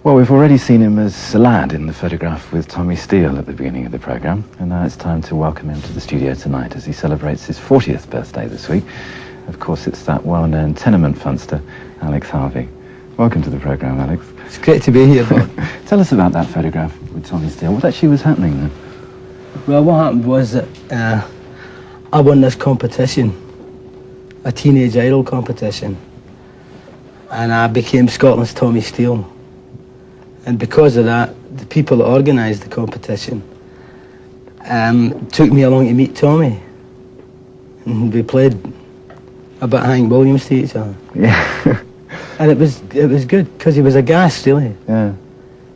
Well, we've already seen him as a lad in the photograph with Tommy Steele at the beginning of the programme, and now it's time to welcome him to the studio tonight as he celebrates his 40th birthday this week. Of course, it's that well-known tenement funster, Alex Harvey. Welcome to the programme, Alex. It's great to be here, Bob. Tell us about that photograph with Tommy Steele. What actually was happening then? Well, what happened was that I won this competition, a teenage idol competition, and I became Scotland's Tommy Steele. And because of that, the people that organised the competition took me along to meet Tommy. And we played a bit of Hank Williams to each other. Yeah. And it was good, because he was a gas, really. Yeah.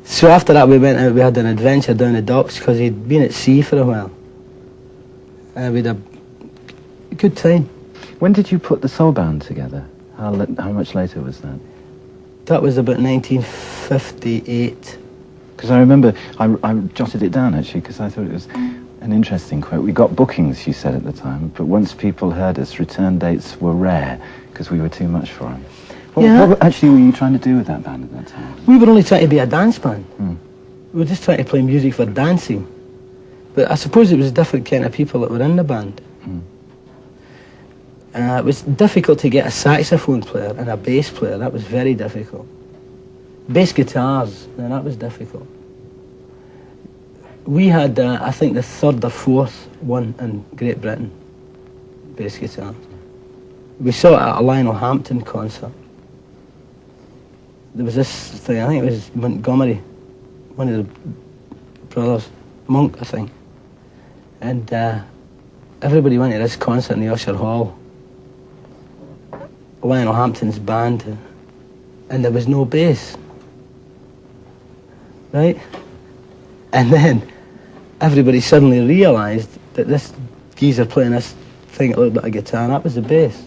So after that we went out, we had an adventure down the docks, because he'd been at sea for a while. We had a good time. When did you put the soul band together? How much later was that? That was about 1958. Because I remember, I jotted it down actually, because I thought it was an interesting quote. We got bookings, you said at the time, but once people heard us, return dates were rare, because we were too much for them. What actually were you trying to do with that band at that time? We were only trying to be a dance band. We were just trying to play music for dancing. But I suppose it was different kind of people that were in the band. It was difficult to get a saxophone player and a bass player. That was very difficult. Bass guitars, now that was difficult. We had, I think, the third or fourth one in Great Britain, bass guitars. We saw it at a Lionel Hampton concert. There was this thing, I think it was Montgomery, one of the brothers, Monk, I think. And everybody went to this concert in the Usher Hall. Lionel Hampton's band, and there was no bass, right? And then everybody suddenly realised that this geezer playing this thing, a little bit of guitar, and that was the bass.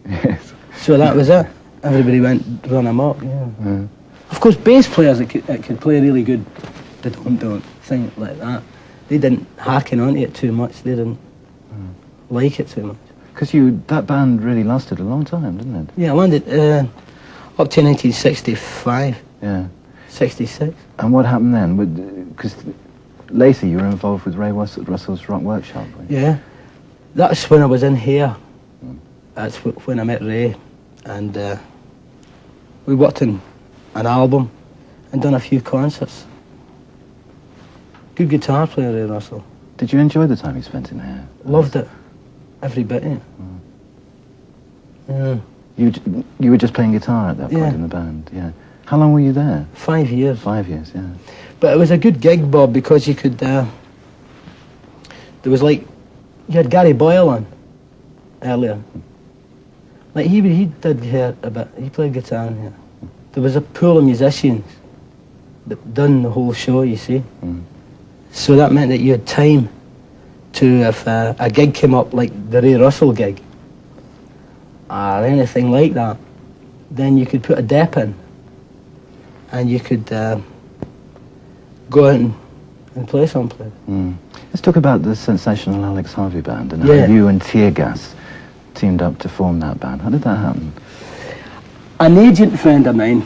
Yes. So that was it. Everybody went run amok. Yeah. Of course, bass players that could play really good, they don't think like that. They didn't harken onto it too much. They didn't like it too much. Because that band really lasted a long time, didn't it? Yeah, I landed up to 1965. Yeah. 66. And what happened then? Because later you were involved with Ray Russell's Rock Workshop, weren't you? Yeah. That's when I was in here. That's when I met Ray. And we worked on an album and done a few concerts. Good guitar player, Ray Russell. Did you enjoy the time you spent in here? Loved it. Every bit of it. Yeah. You were just playing guitar at that point in the band, yeah. How long were you there? 5 years. 5 years, yeah. But it was a good gig, Bob, because you could, there was like, you had Gary Boyle on earlier. Like he did here a bit, he played guitar in here. There was a pool of musicians that done the whole show, you see. So that meant that you had time to, if a gig came up like the Ray Russell gig, or anything like that, then you could put a dep in, and you could go out and play someplace. Let's talk about the sensational Alex Harvey band, and how you and Tear Gas teamed up to form that band. How did that happen? An agent friend of mine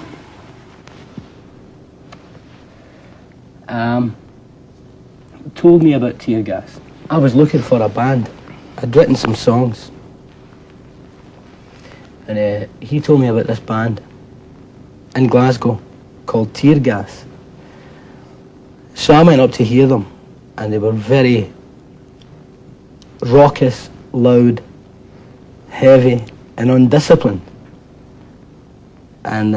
told me about Tear Gas. I was looking for a band. I'd written some songs. And he told me about this band in Glasgow called Tear Gas. So I went up to hear them, and they were very raucous, loud, heavy and undisciplined. And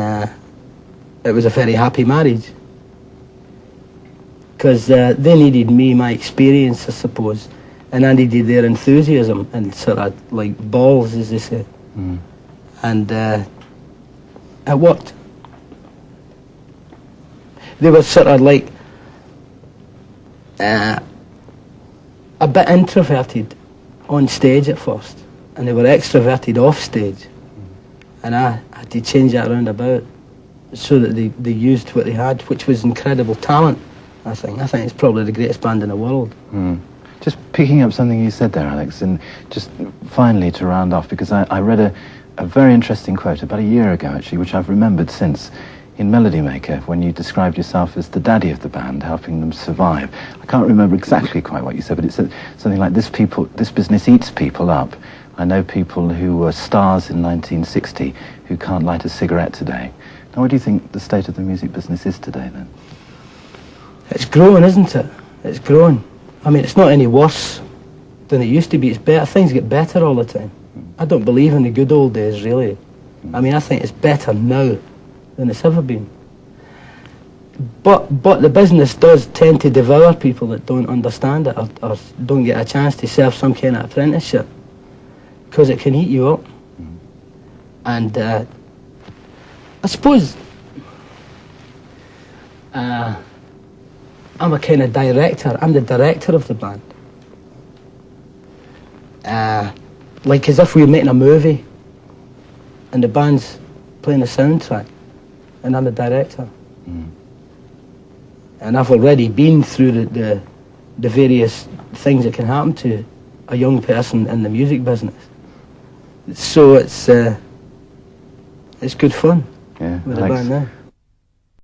it was a very happy marriage. Because they needed me, my experience, I suppose, and I needed their enthusiasm and sort of like balls, as they say. And it worked. They were sort of like a bit introverted on stage at first, and they were extroverted off stage. And I had to change that around about so that they used what they had, which was incredible talent. I think it's probably the greatest band in the world. Just picking up something you said there, Alex, and just finally to round off, because I read a very interesting quote about a year ago, actually, which I've remembered since. in Melody Maker when you described yourself as the daddy of the band, helping them survive. I can't remember exactly quite what you said, but it said something like, this business eats people up. I know people who were stars in 1960 who can't light a cigarette today. Now, what do you think the state of the music business is today, then? It's growing, isn't it? It's growing. I mean, it's not any worse than it used to be. It's better. Things get better all the time. I don't believe in the good old days, really. I mean, I think it's better now than it's ever been. But the business does tend to devour people that don't understand it, or don't get a chance to serve some kind of apprenticeship, because it can eat you up. And I suppose I'm a kind of director. I'm the director of the band. Like as if we were making a movie and the band's playing a soundtrack and I'm the director. And I've already been through the various things that can happen to a young person in the music business. So it's good fun with the band now.